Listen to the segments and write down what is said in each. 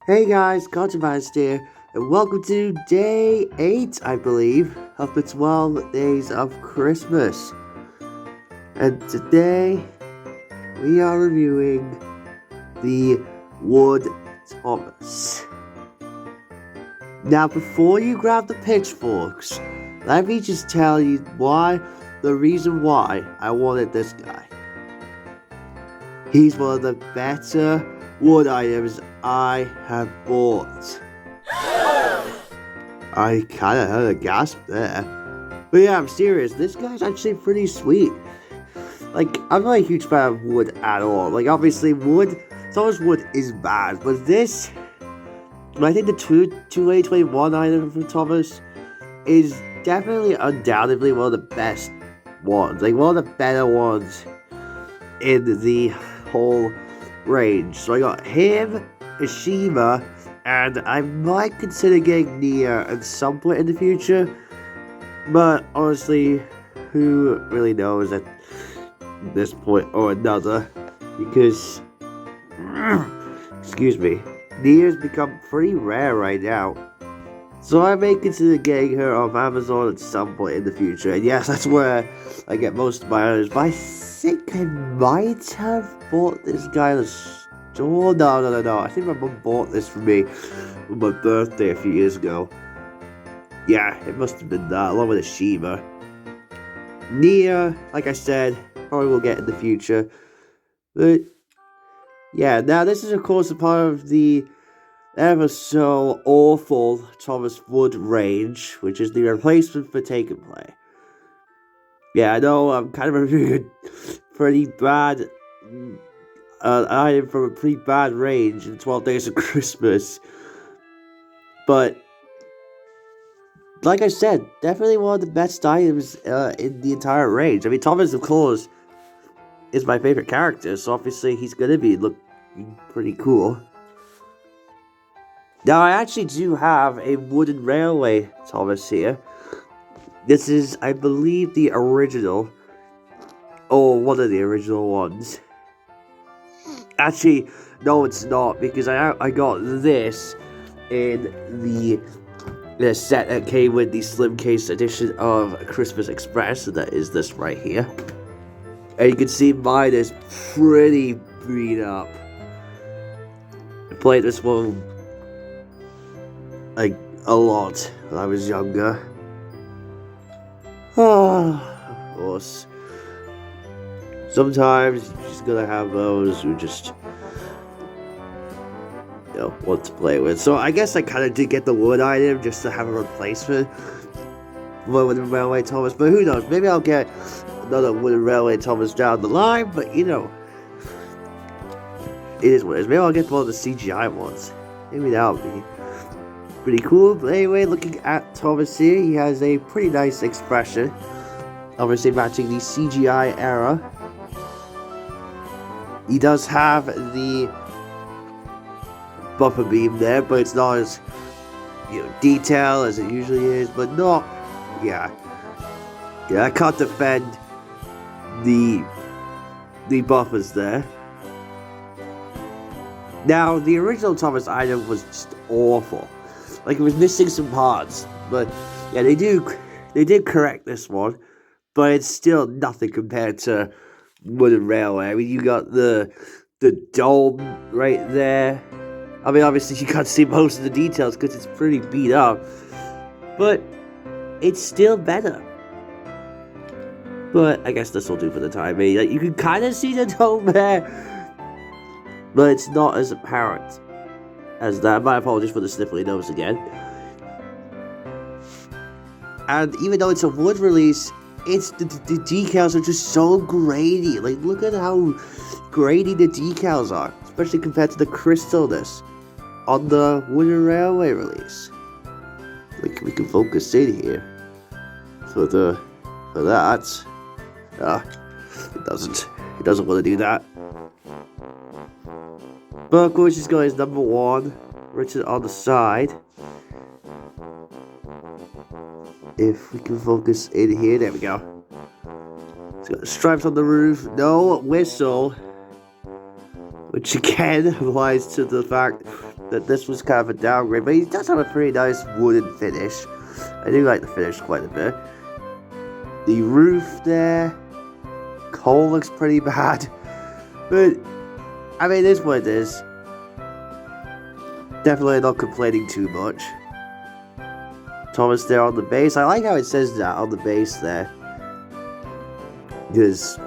Hey guys, Contraband here, and welcome to day 8, I believe, of the 12 days of Christmas. And today, we are reviewing the Wood Thomas. Now, before you grab the pitchforks, let me just tell you the reason why I wanted this guy. He's one of the better wood items I have bought. I kinda heard a gasp there. But yeah, I'm serious, this guy's actually pretty sweet. Like, I'm not a huge fan of wood at all. Like, obviously, Thomas Wood is bad, but this, I think the 2021 item from Thomas is definitely, undoubtedly, one of the best ones. Like, one of the better ones in the whole range. So I got him, Ashima, and I might consider getting Nia at some point in the future. But honestly, who really knows at this point or another? Because, excuse me, Nia's become pretty rare right now. So I may consider getting her off Amazon at some point in the future. And yes, that's where I get most of my items. But I think I might have bought this guy in the store. No. I think my mom bought this for me on my birthday a few years ago. Yeah, it must have been that, along with Ashima. Nia, like I said, probably will get in the future. But yeah, now this is of course a part of the ever so awful Thomas Wood range, which is the replacement for Take and Play. Yeah, I know I'm kind of reviewing pretty bad item from a pretty bad range in 12 Days of Christmas. But, like I said, definitely one of the best items in the entire range. I mean, Thomas, of course, is my favorite character, so obviously he's gonna be looking pretty cool. Now, I actually do have a wooden railway Thomas here. This is, I believe, the original, or one of the original ones. Actually, no, it's not, because I got this in the set that came with the slim case edition of Christmas Express, and that is this right here. And you can see mine is pretty beat up. I played this one like a lot when I was younger. Of course. Sometimes you're just gonna have those who just, want to play with. So I guess I kind of did get the wood item just to have a replacement for Wooden Railway Thomas. But who knows? Maybe I'll get another Wooden Railway Thomas down the line. But it is what it is. Maybe I'll get one of the CGI ones. Maybe that would be pretty cool. But anyway, looking at Thomas here, he has a pretty nice expression. Obviously matching the CGI era. He does have the bumper beam there, but it's not as detailed as it usually is. But I can't defend the buffers there. Now, the original Thomas item was just awful. Like, it was missing some parts, but yeah, they did correct this one, but it's still nothing compared to Wooden Railway. I mean, you got the dome right there. I mean, obviously you can't see most of the details because it's pretty beat up, but it's still better. But I guess this will do for the time being. Like, you can kind of see the dome there, but it's not as apparent as that. My apologies for the sniffly nose again. And even though it's a wood release, the decals are just so grainy. Like, look at how grainy the decals are, especially compared to the crystalness on the Wooden Railway release. Like, we can focus in here for that. It doesn't want to do that. But of course, he's got his number 1 written on the side. If we can focus in here, there we go. It's got the stripes on the roof, no whistle, which again applies to the fact that this was kind of a downgrade, but he does have a pretty nice wooden finish. I do like the finish quite a bit. The roof there, coal looks pretty bad, but I mean, it is what it is. Definitely not complaining too much. Thomas there on the base. I like how it says that on the base there, because,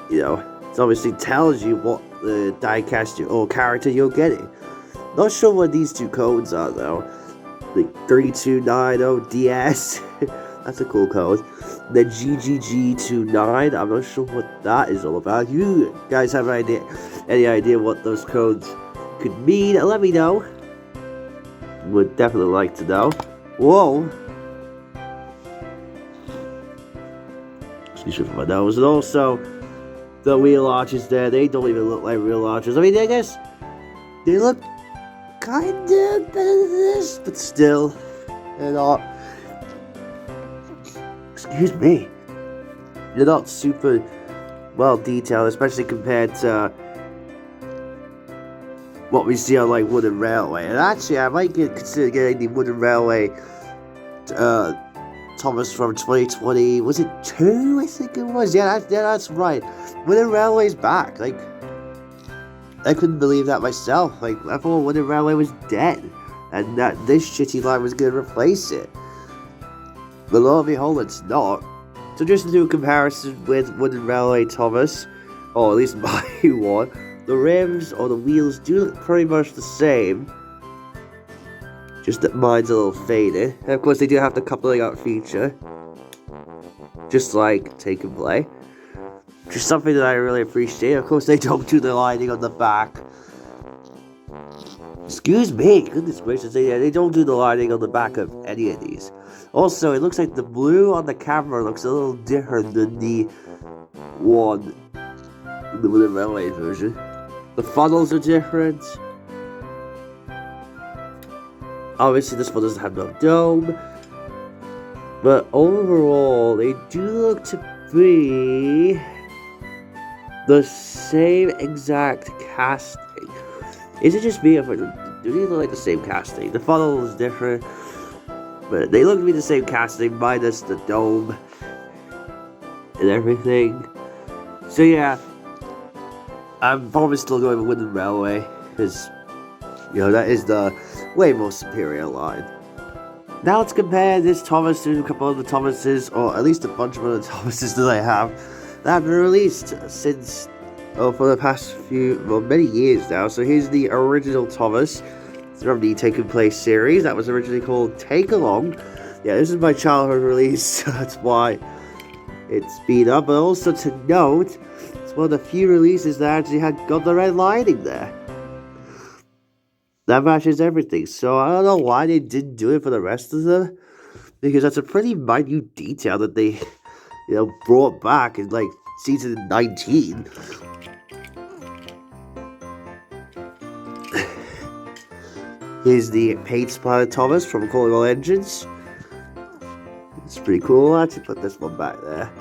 you know, it obviously tells you what the diecast or character you're getting. Not sure what these two codes are though. The 3290DS. That's a cool code. The GGG29. I'm not sure what that is all about. You guys have any idea what those codes could mean? Let me know. Would definitely like to know. Whoa. Excuse me for my nose. And also, the wheel arches there, they don't even look like real arches. I mean, I guess they look kind of better than this, but still, they're not. Excuse me. They're not super well detailed, especially compared to what we see on like Wooden Railway. And actually, I might consider getting the Wooden Railway Thomas from 2020. Was it 2? I think it was. Yeah, that's right. Wooden Railway's back. Like, I couldn't believe that myself. Like, I thought Wooden Railway was dead, and that this shitty line was gonna replace it. But lo and behold, it's not. So just to do a comparison with Wooden Railway Thomas, or at least my one, the rims or the wheels do look pretty much the same. Just that mine's a little faded. And of course they do have the coupling out feature. Just like Take and Play. Which is something that I really appreciate. Of course they don't do the lining on the back. Excuse me, goodness gracious, they don't do the lining on the back of any of these. Also, it looks like the blue on the camera looks a little different than the one in the Wooden Railway version. The funnels are different. Obviously, this one doesn't have no dome. But overall, they do look to be the same exact casting. Is it just me, or do they look like the same casting? The funnel is different, but they look to be the same casting, minus the dome and everything. So yeah, I'm probably still going with Wooden Railway, because, you know, that is the way more superior line. Now let's compare this Thomas to a couple of the Thomases, or at least a bunch of other Thomases that I have that have been released since, for the past many years now. So here's the original Thomas from the Take and Play series that was originally called Take Along. Yeah, this is my childhood release, so that's why it's speed up. But also to note, it's one of the few releases that actually got the red lining there. That matches everything. So I don't know why they didn't do it for the rest of them, because that's a pretty minute detail that they, you know, brought back in like season 19. Here's the paint splatter Thomas from Calling All Engines. It's pretty cool. I'll actually put this one back there.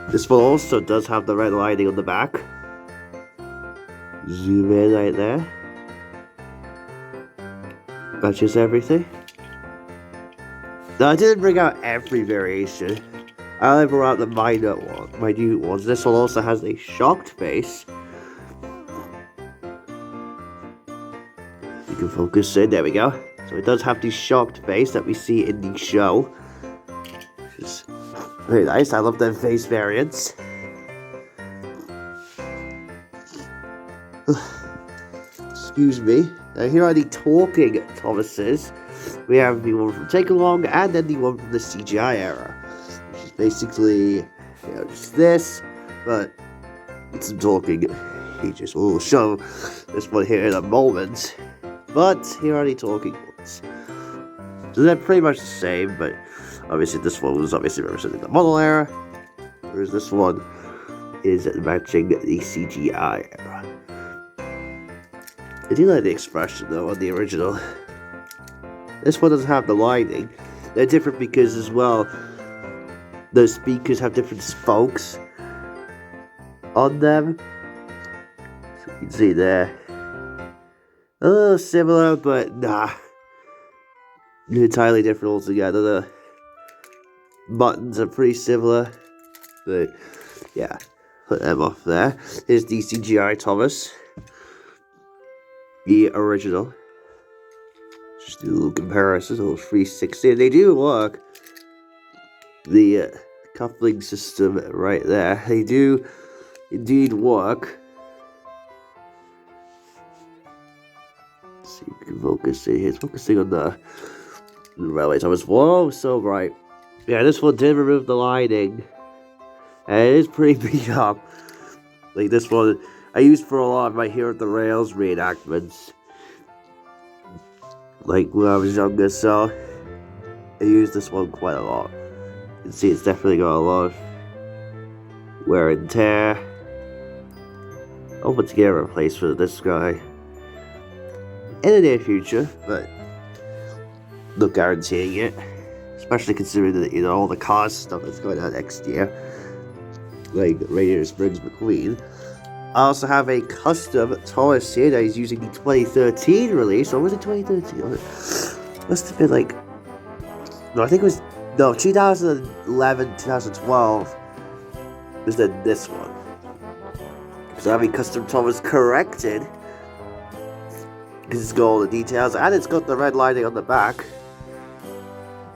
This one also does have the red lining on the back. Zoom in right there. Matches everything. Now I didn't bring out every variation. I only brought out the minute ones. This one also has a shocked face. You can focus in, there we go. So it does have the shocked face that we see in the show. Which is very nice, I love them face variants. Excuse me. Now here are the talking Thomases. We have the one from Take Along and then the one from the CGI era. Which is basically, you know, just this, but it's some talking. He just will show this one here in a moment. But here are the talking ones. So they're pretty much the same, but obviously this one was obviously representing the model era, whereas this one is matching the CGI era. I do like the expression though on the original. This one doesn't have the lining. They're different because as well, the speakers have different spokes on them. You can see there. A little similar, but nah. Entirely different altogether. The buttons are pretty similar. But yeah, put them off there. Here's the CGI Thomas. The original. Just do a little comparison, a little 360. They do work. The coupling system right there. They do indeed work. Let's see if we can focus in here. It's focusing on the railway Thomas. Whoa, so bright. Yeah, this one did remove the lighting. And it is pretty beat up. Like this one, I used for a lot of my Here at the Rails reenactments. Like when I was younger, so I used this one quite a lot. You can see it's definitely got a lot of wear and tear. I'll put together a replacement for this guy in the near future, but not guaranteeing it. Especially considering that, you know, all the cars stuff that's going out next year. Like Radiator Springs McQueen. I also have a custom Thomas here that is using the 2013 release. Or was it 2013? Must have been like... No, I think it was... No, 2011, 2012 was then this one. So I have a custom Thomas corrected. Because it's got all the details. And it's got the red lining on the back.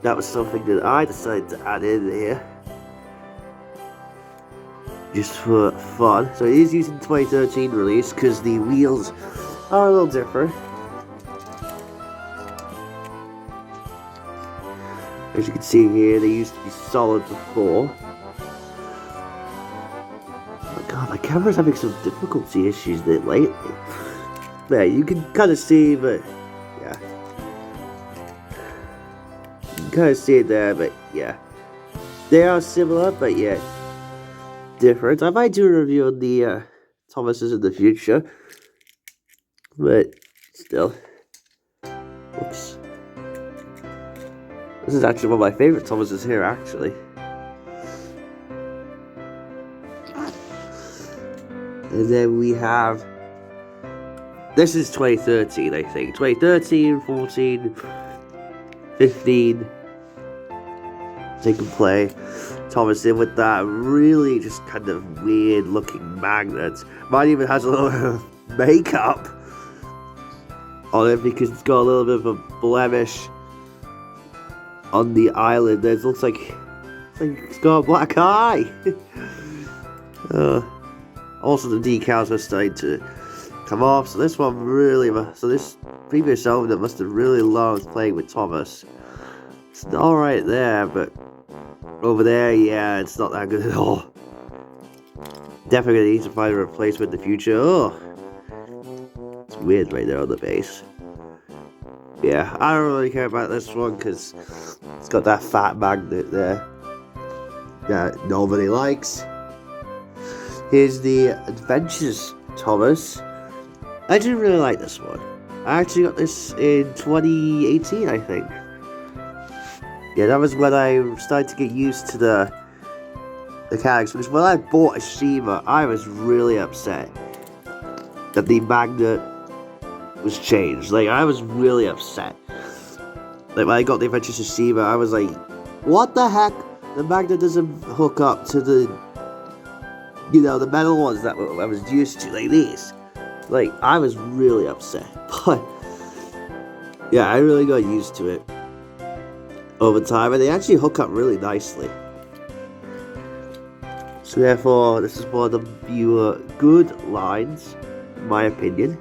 That was something that I decided to add in here. Just for fun. So it is using 2013 release because the wheels are a little different. As you can see here, they used to be solid before. Oh my god, my camera's having some difficulty issues there lately. Yeah, you can kind of see, but yeah. You can kind of see it there, but yeah. They are similar, but yeah. Different. I might do a review on the Thomases in the future, but still. Oops. This is actually one of my favorite Thomases here, actually. And then we have... This is 2013, I think. 2013, 14, 15. Take and play Thomas in with that really just kind of weird looking magnet. Mine even has a little makeup on it because it's got a little bit of a blemish on the eyelid. It looks like it's got a black eye. Also, the decals are starting to come off. So this one really, so this previous owner must have really loved playing with Thomas. It's all right there, but over there, yeah, it's not that good at all. Definitely gonna need to find a replacement in the future. Oh, it's weird right there on the base. Yeah, I don't really care about this one because it's got that fat magnet there that nobody likes. Here's the Adventures Thomas. I didn't really like this one. I actually got this in 2018, I think. Yeah, that was when I started to get used to the mechanics, because when I bought a Shima, I was really upset that the magnet was changed. Like, I was really upset. Like, when I got the Adventures of Shima, I was like, what the heck? The magnet doesn't hook up to the, you know, the metal ones that I was used to, like these. Like, I was really upset. But, yeah, I really got used to it over time, and they actually hook up really nicely. So therefore, this is one of the fewer good lines, in my opinion.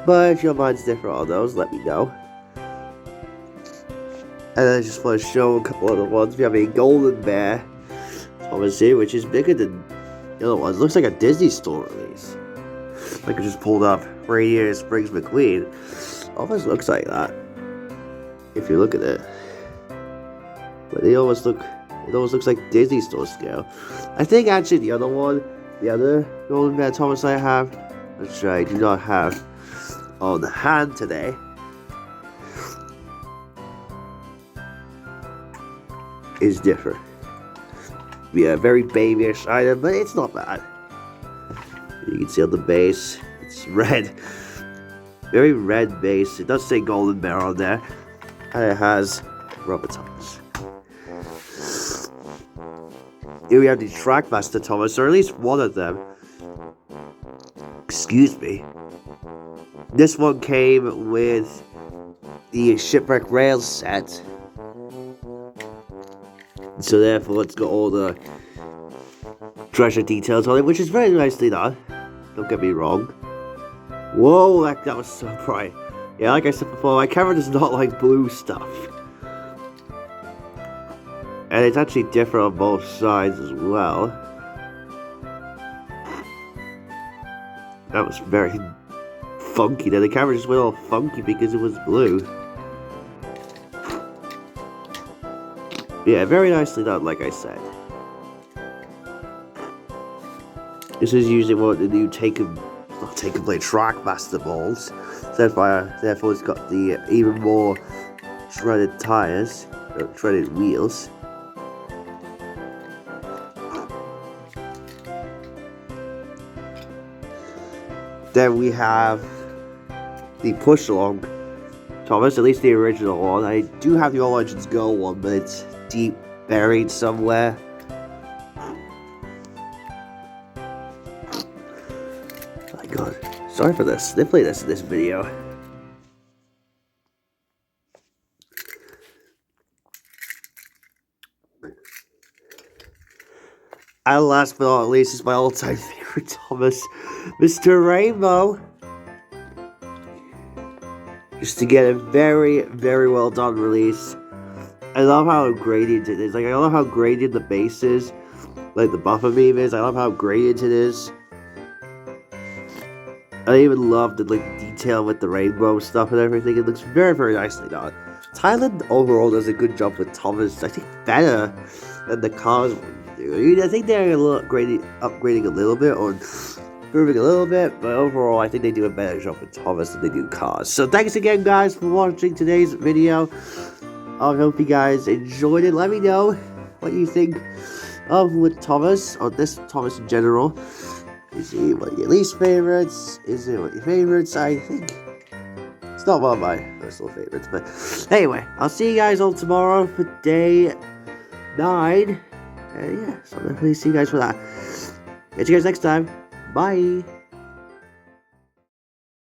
But if your mind's different on those, let me know. And I just want to show a couple other ones. We have a Golden Bear Thomas here, which is bigger than the other ones. It looks like a Disney store release. Like I just pulled up Radiator Springs McQueen. Almost looks like that, if you look at it. But it almost looks like Disney store scale. I think actually the other Golden Bear Thomas I have, which I do not have on hand today, is different. Yeah, very babyish item, but it's not bad. You can see on the base, it's red. Very red base. It does say Golden Bear on there. And it has rubber tires. Here we have the Trackmaster Thomas, or at least one of them. Excuse me. This one came with the Shipwreck Rails set. So therefore it's got all the treasure details on it, which is very nicely done. Don't get me wrong. Whoa, that was so bright. Yeah, like I said before, my camera does not like blue stuff. And it's actually different on both sides as well. That was very funky there. The camera just went all funky because it was blue. Yeah, very nicely done, like I said. This is using one of the new Take-and-Play Trackmaster molds. Therefore, it's got the even more shredded tires, shredded wheels. Then we have the push-along Thomas, at least the original one. I do have the All Legends Go one, but it's deep buried somewhere. Oh my god. Sorry for this. They play this in this video. And last but not least is my all-time favorite Thomas, Mr. Rainbow. Just to get a very, very well done release. I love how gradient it is. Like, I love how gradient the base is. Like the buffer beam is. I love how gradient it is. I even love the detail with the rainbow stuff and everything. It looks very, very nicely done. Thailand overall does a good job with Thomas. I think better than the cars do. I think they're a little upgrading a little bit or improving a little bit, but overall I think they do a better job with Thomas than they do cars. So thanks again, guys, for watching today's video. I hope you guys enjoyed it. Let me know what you think of with Thomas, or this Thomas in general. Is he one of your least favorites? Is it one of your favorites? I think it's not one of my personal favorites, but anyway, I'll see you guys all tomorrow for day 9. Yeah, so I'll definitely see you guys for that. Catch you guys next time. Bye.